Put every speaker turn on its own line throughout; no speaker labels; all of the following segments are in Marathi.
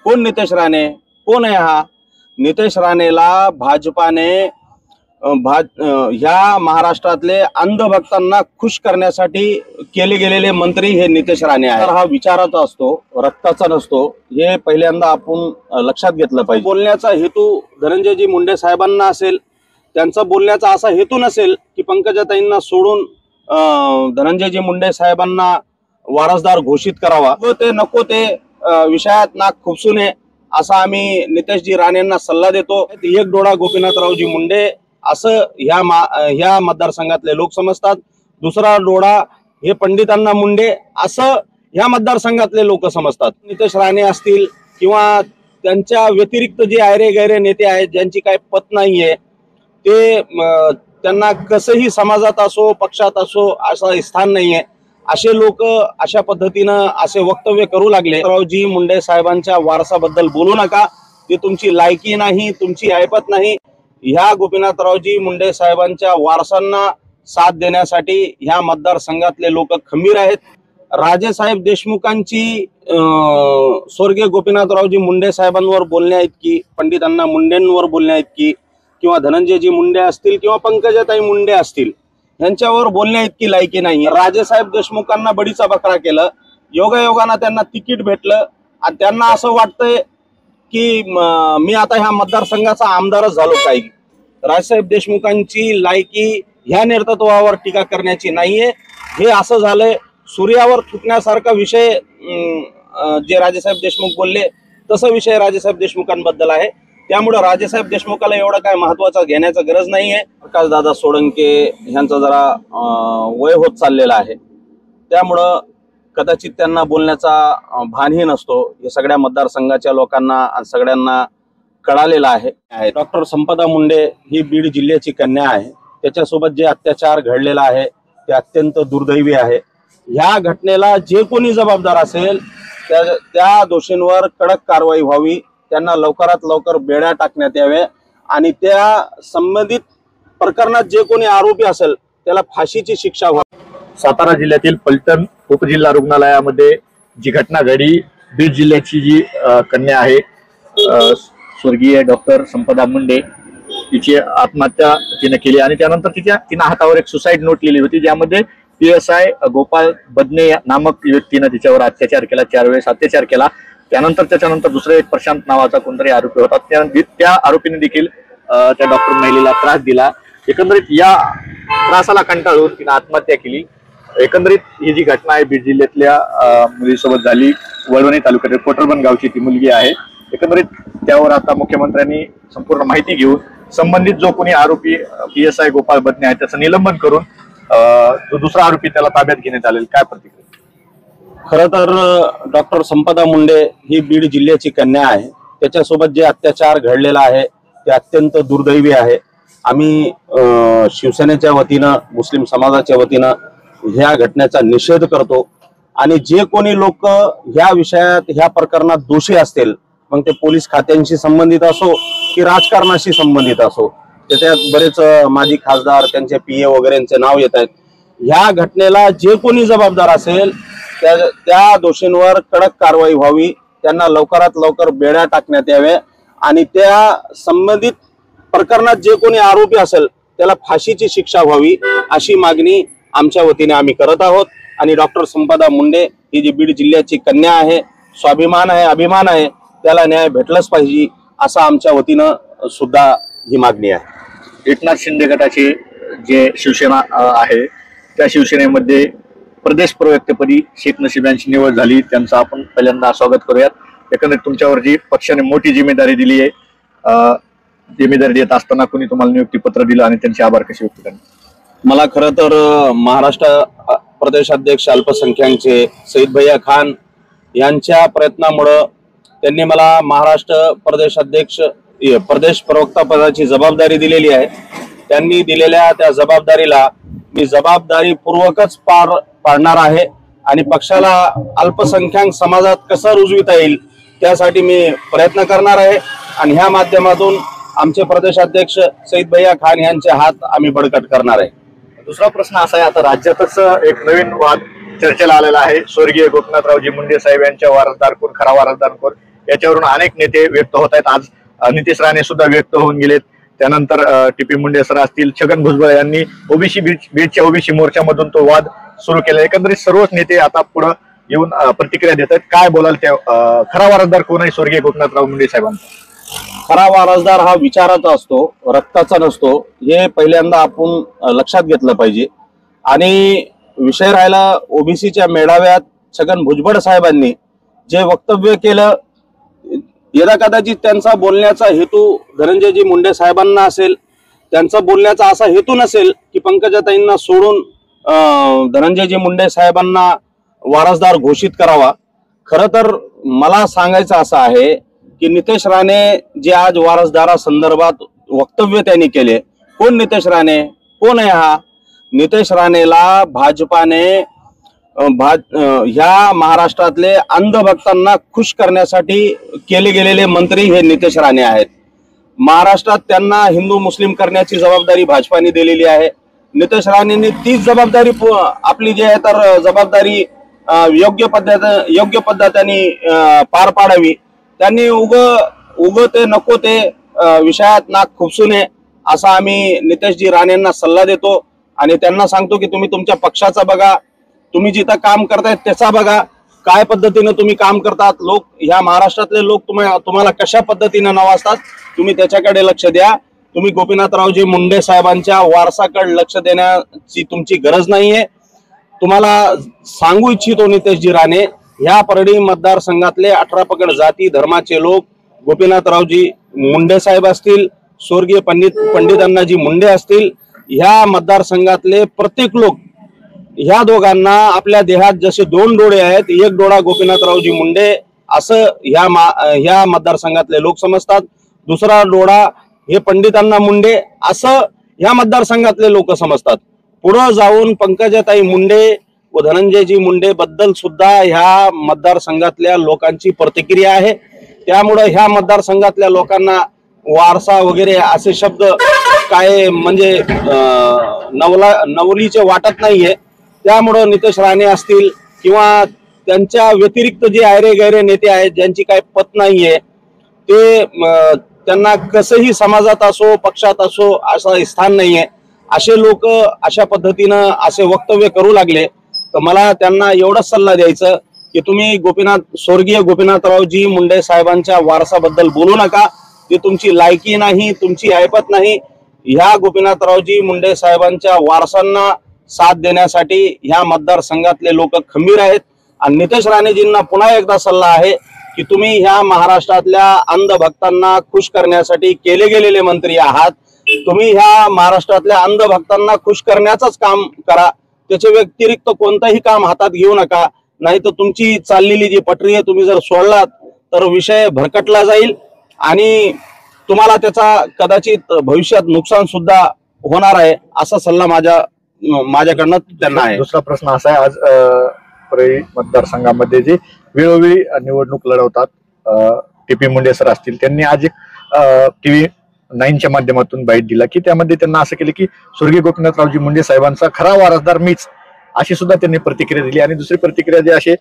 कोण नितेश राणे, कोण आहे हा? नितेश राणेला भाजपाने ह्या महाराष्ट्रातले अंधभक्तांना खुश करण्यासाठी केले गेलेले मंत्री हे नितेश राणे आहे। हा विचाराचा असतो, रक्ताचा नसतो, हे पहिल्यांदा आपण लक्षात घेतलं पाहिजे। बोलण्याचा हेतू धनंजयजी मुंडे साहेबांना असेल, त्यांचा बोलण्याचा असा हेतू नसेल की पंकजाताईंना सोडून धनंजयजी मुंडे साहेबांना वारसदार घोषित करावा, ते नको ते विषयात नाक खुपसू नये असा आम्ही नितेशजी राणेंना सल्ला देतो। एक डोळा गोपीनाथरावजी मुंडे असं ह्या मतदारसंघातले लोक समजतात, दुसरा डोळा हे पंडितांना मुंडे असं ह्या मतदारसंघातले लोक समजतात। नितेश राणे असतील किंवा त्यांच्या व्यतिरिक्त जे आयरे गैरे नेते आहेत ज्यांची काही पत नाहीये, ते त्यांना कसंही समाजात असो पक्षात असो असं स्थान नाहीये, असे लोक अशा पद्धतीनं असे वक्तव्य करू लागले। रावजी मुंडे साहेबांच्या वारसाबद्दल बोलू नका, ते तुमची लायकी नाही, तुमची ऐपत नाही। ह्या गोपीनाथरावजी मुंडे साहेबांच्या वारसांना साथ देण्यासाठी ह्या मतदारसंघातले लोक खंबीर आहेत। राजेसाहेब देशमुखांची स्वर्गीय गोपीनाथरावजी मुंडे साहेबांवर बोलण्या इतकी, पंडितांना मुंडेंवर बोलण्या इतकी किंवा धनंजयजी मुंडे असतील किंवा पंकजाताई मुंडे असतील यांच्यावर बोलण्या इतकी लायकी नाही। राजेसाहेब देशमुखांना बडीचा बकरा केलं, योगायोगानं त्यांना तिकीट भेटलं आणि त्यांना असं वाटतंय की मी आता ह्या मतदारसंघाचा आमदारच झालो काही। राजेसाहेब देशमुखांची लायकी ह्या नेतृत्वावर टीका करण्याची नाहीये। हे असं झालंय सूर्यावर थुकण्यासारखा विषय जे राजेसाहेब देशमुख बोलले तसा विषय राजेसाहेब देशमुखांबद्दल आहे, त्यामुळे राजेसाहेब देशमुखाला एवढं काय महत्वाचं घेण्याचं गरज नाहीये। प्रकाशदादा सोळंके यांचं जरा वय होत चाललेलं आहे, त्यामुळं कदाचित त्यांना बोलण्याचा भानही नसतो, हे सगळ्या मतदारसंघाच्या लोकांना सगळ्यांना कळालेलं आहे। डॉक्टर संपदा मुंडे ही बीड जिल्ह्याची कन्या आहे, त्याच्यासोबत जे अत्याचार घडलेला आहे ते अत्यंत दुर्दैवी आहे। ह्या घटनेला जे कोणी जबाबदार असेल त्या दोषींवर कडक कारवाई व्हावी, त्यांना लवकरात लवकर बेड्या टाकण्यात यावे आणि त्या संबंधित प्रकरणात जे कोणी आरोपी असेल त्याला फाशीची शिक्षा व्हावी।
सातारा जिल्ह्यातील पलटण उपजिल्हा रुग्णालयामध्ये जी घटना घडली, बीड जिल्ह्याची जी कन्या आहे स्वर्गीय डॉक्टर संपदा मुंडे, तिची आत्महत्या तिने केली आणि त्यानंतर तिने हातावर एक सुसाईड नोट लिहिली होती, ज्यामध्ये PSI गोपाळ बदने नामक व्यक्तीने तिच्यावर अत्याचार केला, 4 वेळेस अत्याचार केला। त्याच्यानंतर दुसरा एक प्रशांत नावाचा कोणतरी आरोपी होता, त्या आरोपीने देखील त्या डॉक्टर महिलेला त्रास दिला। एकंदरीत या त्रासाला कंटाळून तिने आत्महत्या केली। एकंदरीत ही जी घटना आहे बीड जिल्ह्यातल्या मुलीसोबत झाली, वळवणी तालुक्यातील कोटरबन गावची ती मुलगी आहे। एकंदरीत त्यावर आता मुख्यमंत्र्यांनी संपूर्ण माहिती घेऊन संबंधित जो कोणी आरोपी PSI गोपाळ बदने आहे त्याचं निलंबन करून जो दुसरा आरोपी त्याला ताब्यात घेण्यात आलेला, काय प्रतिक्रिया?
खरं तर डॉक्टर संपदा मुंडे ही बीड जिल्ह्याची कन्या आहे, त्याच्यासोबत जे अत्याचार घडलेला आहे ते अत्यंत दुर्दैवी आहे। आम्ही शिवसेनेच्या वतीनं मुस्लिम समाजाच्या वतीनं ह्या घटनेचा निषेध करतो आणि जे कोणी लोक ह्या विषयात ह्या प्रकरणात दोषी असतील, मग ते पोलीस खात्यांशी संबंधित असो की राजकारणाशी संबंधित असो, त्याच्यात बरेच माजी खासदार त्यांचे PA वगैरेंचे नाव येत आहेत, ह्या घटनेला जे कोणी जबाबदार असेल त्या दोषींवर कडक कारवाई व्हावी, त्यांना लवकरात लवकर बेड्या टाकण्यात यावे आणि त्या संबंधित प्रकरणात जे कोणी आरोपी असेल त्याला फाशीची शिक्षा व्हावी अशी मागणी आमच्या वतीने आम्ही करत आहोत। आणि डॉक्टर संपदा मुंडे ही जी बीड जिल्ह्याची कन्या आहे, स्वाभिमान आहे, अभिमान आहे, त्याला न्याय भेटलाच पाहिजे असं आमच्या वतीनं सुद्धा ही मागणी आहे।
एकनाथ शिंदे गटाची जे शिवसेना आहे त्या शिवसेनेमध्ये प्रदेश प्रवक्तेपदी शेख नशीब यांची निवड झाली, त्यांचं आपण पहिल्यांदा स्वागत करूयात। एकंदरीत तुमच्यावर जी पक्षाने मोठी जिम्मेदारी दिली आहे, जिम्मेदारी देत असताना कोणी तुम्हाला नियुक्तीपत्र दिलं आणि त्यांचे आभार कसे व्यक्त करणार?
मला खरं तर महाराष्ट्र प्रदेशाध्यक्ष अल्पसंख्याकचे सईद भैया खान यांच्या प्रयत्नामुळं त्यांनी मला महाराष्ट्र प्रदेश प्रवक्ता पदाची जबाबदारी दिलेली आहे। त्यांनी दिलेल्या त्या जबाबदारीला मी जबाबदारीपूर्वकच पार पाडणार आहे आणि पक्षाला अल्पसंख्याक समाजात कसं रुजविता येईल त्यासाठी मी प्रयत्न करणार आहे आणि ह्या माध्यमातून आमचे प्रदेशाध्यक्ष सईद भैया खान यांचे हात आम्ही बळकट करणार आहे।
दुसरा प्रश्न असा आहे, आता राज्यातच एक नवीन वाद चर्चेला आलेला आहे, स्वर्गीय गोपीनाथरावजी मुंडे साहेब यांच्या वारसदार कोण, खरा वारसदार कोण? याच्यावरून अनेक नेते व्यक्त होत आहेत. आज नितेश राणे सुद्धा व्यक्त होऊन गेलेत. त्यानंतर टी.पी. मुंडे सर असतील, छगन भुजबळ यांनी ओबीसी बीडच्या ओबीसी मोर्चामधून तो वाद सुरू केला. एकंदरीत सर्वच नेते आता पुढे येऊन प्रतिक्रिया देत आहेत. काय बोलाल त्या खरा वारसदार कोण आहे स्वर्गीय गोपीनाथराव मुंडे साहेबांचा?
खरा वारसदार हा विचाराचा असतो, रक्ताचा नसतो. हे पहिल्यांदा आपण लक्षात घेतलं पाहिजे. आणि विषय राहिला ओबीसीच्या मेळाव्यात छगन भुजबळ साहेबांनी जे वक्तव्य केलं, यदा कदाचित त्यांचा बोलण्याचा हेतू धनंजयजी मुंडे साहेबांना असेल, त्यांचा बोलण्याचा असा हेतू नसेल की पंकजाताईंना सोडून धनंजयजी मुंडे साहेबांना वारसदार घोषित करावा. खरं तर मला सांगायचं असं आहे की नितेश राणे जे आज वारसदारासंदर्भात वक्तव्य त्यांनी केले, कोण नितेश राणे, कोण आहे हा? नितेश राणेला भाजपाने ह्या महाराष्ट्रातले अंधभक्तांना खुश करण्यासाठी केले गेलेले मंत्री हे नितेश राणे आहेत. महाराष्ट्रात त्यांना हिंदू मुस्लिम करण्याची जबाबदारी भाजपाने दिलेली आहे. नितेश राणेंनी तीच जबाबदारी आपली जी आहे तर जबाबदारी योग्य पद्धतीने पार पाडावी. त्यांनी उग ते नको ते विषयात नाक खुपसू नये असा आम्ही नितेशजी राणेंना सल्ला देतो. आणि त्यांना सांगतो की तुम्ही तुमच्या पक्षाचा बघा, तुम्ही जिथं काम करतायत त्याचा बघा, काय पद्धतीने तुम्ही काम करतात, लोक ह्या महाराष्ट्रातले लोक तुम्हाला कशा पद्धतीने नवाजतात, तुम्ही त्याच्याकडे लक्ष द्या. तुम्ही गोपीनाथरावजी मुंडे साहेबांच्या वारसाकडे लक्ष देण्याची तुमची गरज नाहीये. तुम्हाला सांगू इच्छितो नितेशजी राणे, ह्या परळी मतदारसंघातले 18 पगड जाती धर्माचे लोक गोपीनाथरावजी मुंडे साहेब असतील, स्वर्गीय पंडित अण्णाजी मुंडे असतील, ह्या मतदारसंघातले प्रत्येक लोक ह्या दोघांना आपल्या देहात जसे 2 डोळे आहेत, एक डोळा गोपीनाथरावजी मुंडे असं ह्या मतदारसंघातले लोक समजतात, दुसरा डोळा हे पंडित अण्णा मुंडे असं ह्या मतदारसंघातले लोक समजतात. पुढे जाऊन पंकजाताई मुंडे व धनंजयजी मुंडे बद्दल सुद्धा ह्या मतदारसंघातल्या लोकांची प्रतिक्रिया आहे. त्यामुळे ह्या मतदारसंघातल्या लोकांना वारसा वगैरे असे शब्द काय म्हणजे नवलीचे वाटत नाहीये. त्यामुळे नितेश राणे असतील किंवा त्यांच्या व्यतिरिक्त जे आयरे गैरे नेते आहेत ज्यांची काही पत नाहीये, ते त्यांना कसंही समाजात असो पक्षात असो असं स्थान नाहीये, असे लोक अशा पद्धतीनं असे वक्तव्य करू लागले. तर मला त्यांना एवढाच सल्ला द्यायचं की तुम्ही स्वर्गीय गोपीनाथरावजी मुंडे साहेबांच्या वारसाबद्दल बोलू नका. ते तुमची लायकी नाही, तुमची ऐपत नाही. ह्या गोपीनाथरावजी मुंडे साहेबांच्या वारसांना साथ देण्यासाठी ह्या मतदारसंघातले लोक खंबीर आहेत. आणि नितेश राणेजींना पुन्हा एकदा सल्ला आहे की तुम्ही ह्या महाराष्ट्रातल्या अंधभक्तांना खुश करण्यासाठी केले गेलेले मंत्री आहात. तुम्ही ह्या महाराष्ट्रातल्या अंधभक्तांना खुश करण्याचंच काम करा, त्याच्या व्यतिरिक्त कोणतंही काम हातात घेऊ नका. नाही तर तुमची चाललेली जी पटरी आहे तुम्ही जर सोडलात तर विषय भरकटला जाईल आणि तुम्हाला त्याचा कदाचित भविष्यात नुकसान सुद्धा होणार आहे. असा सल्ला माझ्याकडनं त्यांना आहे.
दुसरा प्रश्न असा आहे, आज परळी मतदारसंघामध्ये जे वेळोवेळी निवडणूक लढवतात टी.पी. मुंडे सर असतील, त्यांनी आज एक TV 9च्या माध्यमातून बाईट दिला की त्यामध्ये त्यांना असं केलं की स्वर्गीय गोपीनाथरावजी मुंडे साहेबांचा खरा वारसदार मीच, अशी सुद्धा त्यांनी प्रतिक्रिया दिली. आणि दुसरी प्रतिक्रिया जी असे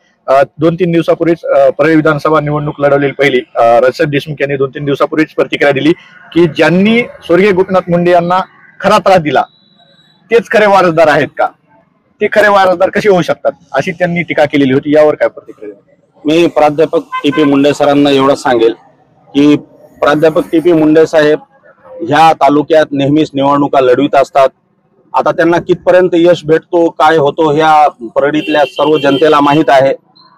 2-3 दिवसापूर्वीच परळी विधानसभा निवडणूक लढवलेली पहिली राजसाहेब देशमुख यांनी 2-3 दिवसापूर्वीच प्रतिक्रिया दिली की ज्यांनी स्वर्गीय गोपीनाथ मुंडे यांना खरा त्रास दिला तेच खरे वारसदार आहेत का, ते खरे वारसदार कसे होऊ शकतात, अशी त्यांनी टीका केलेली होती. यावर काय प्रतिक्रिया?
मी प्राध्यापक टी.पी. मुंडे सरांना एवढंच सांगेल की प्राध्यापक टी.पी. मुंडे साहेब ह्या तालुक्यात नेहमीच निवडणुका लढवित असतात. आता त्यांना कितपर्यंत यश भेटतो काय होतो ह्या परळीतल्या सर्व जनतेला माहीत आहे.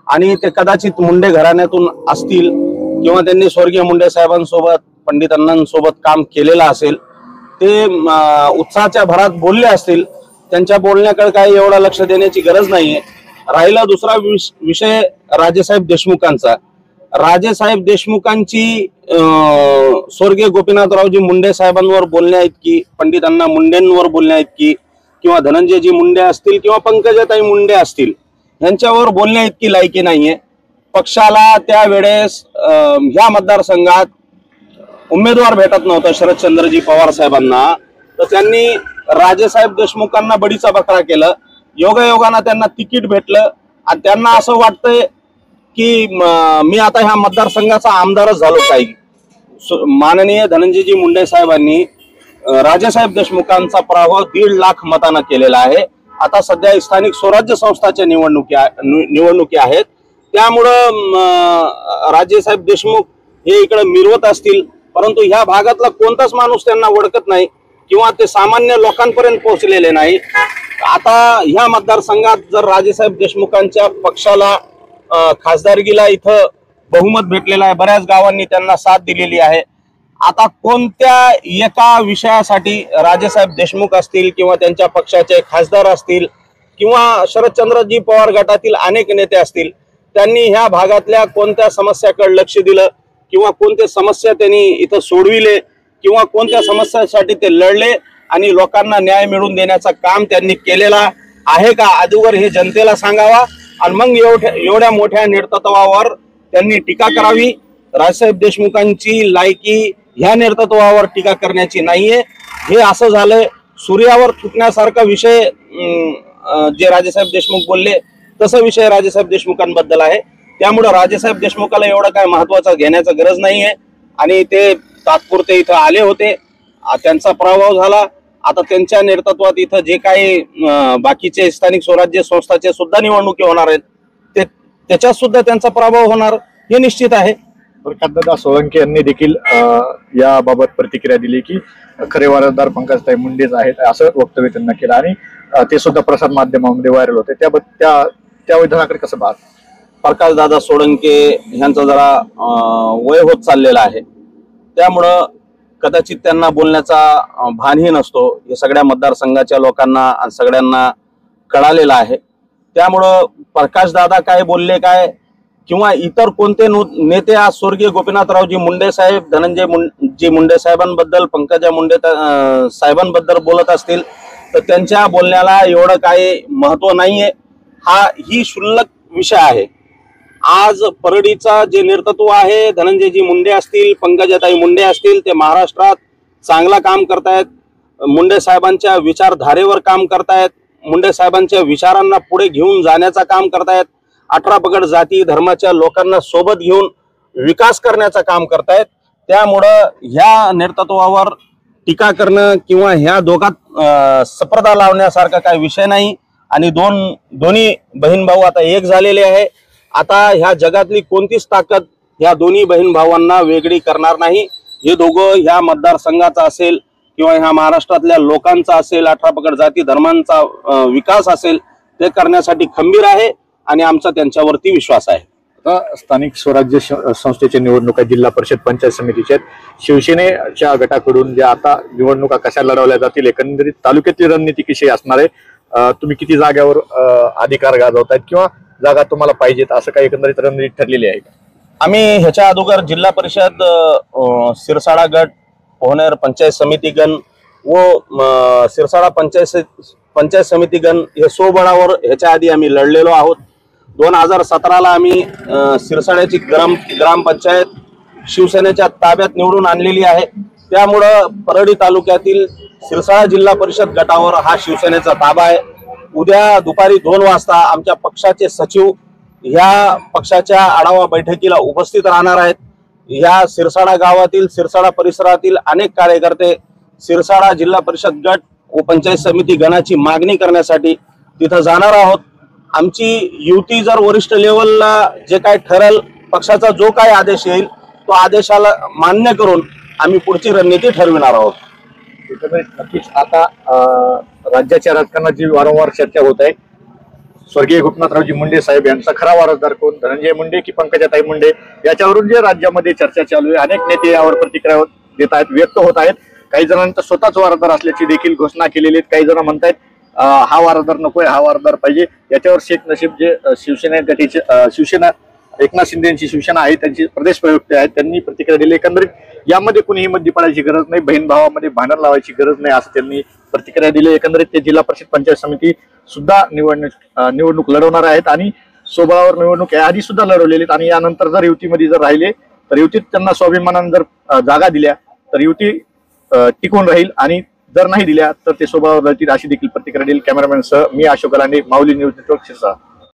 आणि ते कदाचित मुंडे घराण्यातून असतील किंवा त्यांनी स्वर्गीय मुंडे साहेबांसोबत पंडित अण्णांसोबत काम केलेलं असेल, ते उत्साहाच्या भरात बोलले असतील. त्यांच्या बोलण्याकडे काही एवढा लक्ष देण्याची गरज नाहीये. राहिला दुसरा विषय राजेसाहेब देशमुखांचा. राजेसाहेब देशमुखांची स्वर्गीय गोपीनाथरावजी मुंडे साहेबांवर बोलण्या इतकी, पंडित अण्णा मुंडेंवर बोलण्या इतकी किंवा धनंजयजी मुंडे असतील किंवा पंकजाताई मुंडे असतील यांच्यावर बोलण्या इतकी लायकी नाहीये. पक्षाला त्यावेळेस ह्या मतदारसंघात उमेदवार भेटत नव्हता शरदचंद्रजी पवार साहेबांना, तर त्यांनी राजेसाहेब देशमुखांना बडीचा बकरा केलं. योगायोगानं त्यांना तिकीट भेटलं आणि त्यांना असं वाटतंय की मी आता ह्या मतदारसंघाचा आमदारच झालो काही. माननीय धनंजयजी मुंडे साहेबांनी राजेसाहेब देशमुखांचा पराभव 1.5 लाख मतांना केलेला आहे. आता सध्या स्थानिक स्वराज्य संस्थाच्या निवडणुकी आहेत, त्यामुळं राजेसाहेब देशमुख हे इकडे मिरवत असतील, परंतु ह्या भागातला कोणताच माणूस त्यांना ओळखत नाही किंवा ते सामान्य लोकांपर्यंत पोहोचलेले नाही. आता ह्या मतदारसंघात जर राजेसाहेब देशमुखांच्या पक्षाला खासदारकीला इथं बहुमत भेटलेलं आहे, बऱ्याच गावांनी त्यांना साथ दिलेली आहे. आता कोणत्या एका विषयासाठी राजेसाहेब देशमुख असतील किंवा त्यांच्या पक्षाचे खासदार असतील किंवा शरदचंद्रजी पवार गटातील अनेक नेते असतील, त्यांनी ह्या भागातल्या कोणत्या समस्याकडे लक्ष दिलं किंवा कोणत्या समस्या त्यांनी इथं सोडविले किंवा कोणत्या समस्यासाठी ते लढले आणि लोकांना न्याय मिळवून देण्याचं काम त्यांनी केलेला आहे का, अगोदर हे जनतेला सांगावा आणि मग एवढ्या मोठ्या नेतृत्वावर त्यांनी टीका करावी. राजेसाहेब देशमुखांची लायकी ह्या नेतृत्वावर टीका करण्याची नाहीये. हे असं झालंय सूर्यावर थुकण्यासारखा विषय जे राजेसाहेब देशमुख बोलले तसा विषय राजेसाहेब देशमुखांबद्दल आहे. त्यामुळे राजेसाहेब देशमुखाला एवढं काय महत्वाचं घेण्याचं गरज नाहीये आणि ते तात्पुरते इथं आले होते, त्यांचा पराभव झाला. आता त्यांच्या नेतृत्वात इथं जे काही बाकीचे स्थानिक स्वराज्य संस्थाचे सुद्धा निवडणुकी होणार आहेत, त्याच्यात सुद्धा त्यांचा पराभव होणार हे निश्चित आहे.
प्रकाशदादा सोळंके यांनी देखील याबाबत प्रतिक्रिया दिली की खरे वारसदार पंकजताई मुंडेच आहेत असं वक्तव्य त्यांना केलं आणि ते सुद्धा प्रसार माध्यमांमध्ये व्हायरल होते. त्या विधानाकडे कसं पाहत?
प्रकाशदादा सोळंके यांचं जरा वय होत चाललेलं आहे, त्यामुळं कदाचित त्यांना बोलण्याचा भानही नसतो. हे सगळ्या मतदारसंघाच्या लोकांना आणि सगळ्यांना कळालेलं आहे. त्यामुळं प्रकाशदादा काय बोलले काय किंवा इतर कोणते नेते आज स्वर्गीय गोपीनाथरावजी मुंडे साहेब, धनंजय मुंडे साहेबांबद्दल, पंकजा मुंडे साहेबांबद्दल बोलत असतील तर त्यांच्या बोलण्याला एवढं काही महत्व नाहीये. ही क्षुल्लक विषय आहे. आज परळीचा जे नेतृत्व आहे, धनंजयजी मुंडे असतील, पंकजाताई मुंडे असतील, ते महाराष्ट्रात चांगला काम करतायत. मुंडे साहेबांच्या विचारधारेवर काम करतायत, मुंडे साहेबांच्या विचारांना पुढे घेऊन जाण्याचं काम करतायत. 18 पगड जाती धर्माच्या लोकांना सोबत घेऊन विकास करण्याचं काम करतायत. त्यामुळं ह्या नेतृत्वावर टीका करणं किंवा ह्या दोघात स्पर्धा लावण्यासारखा काही विषय नाही. आणि दोन्ही बहीण भाऊ आता एक झालेले आहे. आता ह्या जगातली कोणतीच ताकद ह्या दोन्ही बहीण भावांना वेगळी करणार नाही. हे दोघं ह्या मतदारसंघाचा असेल किंवा ह्या महाराष्ट्रातल्या लोकांचा असेल, 18 पगड जाती धर्मांचा विकास असेल, ते करण्यासाठी खंबीर आहे आणि आमचा त्यांच्यावरती विश्वास आहे.
आता स्थानिक स्वराज्य संस्थेच्या निवडणुका, जिल्हा परिषद, पंचायत समितीच्या शिवसेनेच्या गटाकडून ज्या आता निवडणुका कशा लढवल्या जातील, एकंदरीत तालुक्यातली रणनीती कशी असणार आहे, तुम्ही किती जागेवर अधिकार गाजवतायत किंवा जागा तुम्हाला पाहिजेत, असं काही एकंदरीत रणनीती ठरलेली आहे का?
आम्ही ह्याच्या अगोदर जिल्हा परिषद, सिरसाडा गट, पोहनेर पंचायत समिती गण व सिरसाडा पंचायत समिती गण हे सोबळावर ह्याच्या आधी आम्ही लढलेलो आहोत. 2017ला आम्ही सिरसाड्याची ग्रामपंचायत शिवसेनेच्या ताब्यात निवडून आणलेली आहे. त्यामुळं परळी तालुक्यातील सिरसाडा जिल्हा परिषद गटावर हा शिवसेनेचा ताबा आहे. उद्या दुपारी 2 वाजता आमच्या पक्षाचे सचिव ह्या पक्षाच्या आढावा बैठकीला उपस्थित राहणार आहेत. ह्या सिरसाडा गावातील, सिरसाडा परिसरातील अनेक कार्यकर्ते सिरसाडा जिल्हा परिषद गट व पंचायत समिती गणाची मागणी करण्यासाठी तिथं जाणार आहोत. आमची युती जर वरिष्ठ लेवलला जे काय ठरेल, पक्षाचा जो काय आदेश येईल तो आदेशाला मान्य करून आम्ही पुढची रणनीती ठरविणार आहोत.
नक्कीच आता राज्याच्या राजकारणात जी वारंवार चर्चा होत आहे, स्वर्गीय गोपीनाथरावजी मुंडे साहेब यांचा खरा वारसदार कोण, धनंजय मुंडे की पंकजाताई मुंडे, याच्यावरून जे राज्यामध्ये चर्चा चालू आहे, अनेक नेते यावर प्रतिक्रिया देत आहेत, व्यक्त होत आहेत. काही जणांचा स्वतःच वारसदार असल्याची देखील घोषणा केलेली आहे. काही जण म्हणतायत हा वारसदार नकोय, हा वारसदार पाहिजे. याच्यावर शेख नशीब जे शिवसेना एकनाथ शिंदेची शिवसेना आहे, त्यांचे प्रदेश प्रवक्ते आहेत, त्यांनी प्रतिक्रिया दिली. एकंदरीत यामध्ये कुणीही मध्ये पडायची गरज नाही, बहीण भावामध्ये भांडण लावायची गरज नाही, असं त्यांनी प्रतिक्रिया दिली. एकंदरीत ते जिल्हा परिषद पंचायत समिती सुद्धा निवडणूक लढवणार आहेत आणि सोबळावर निवडणूक याआधी सुद्धा लढवलेली आहेत. आणि यानंतर जर युतीमध्ये जर राहिले तर युतीत त्यांना स्वाभिमानाने जर जागा दिल्या तर युती टिकून राहील आणि जर नाही दिल्या तर ते सोबळावर लढतील, अशी देखील प्रतिक्रिया दिली. कॅमेरामॅन सह मी अशोक लांडे, माऊली न्यूज नेटवर्क, सिरसाडा.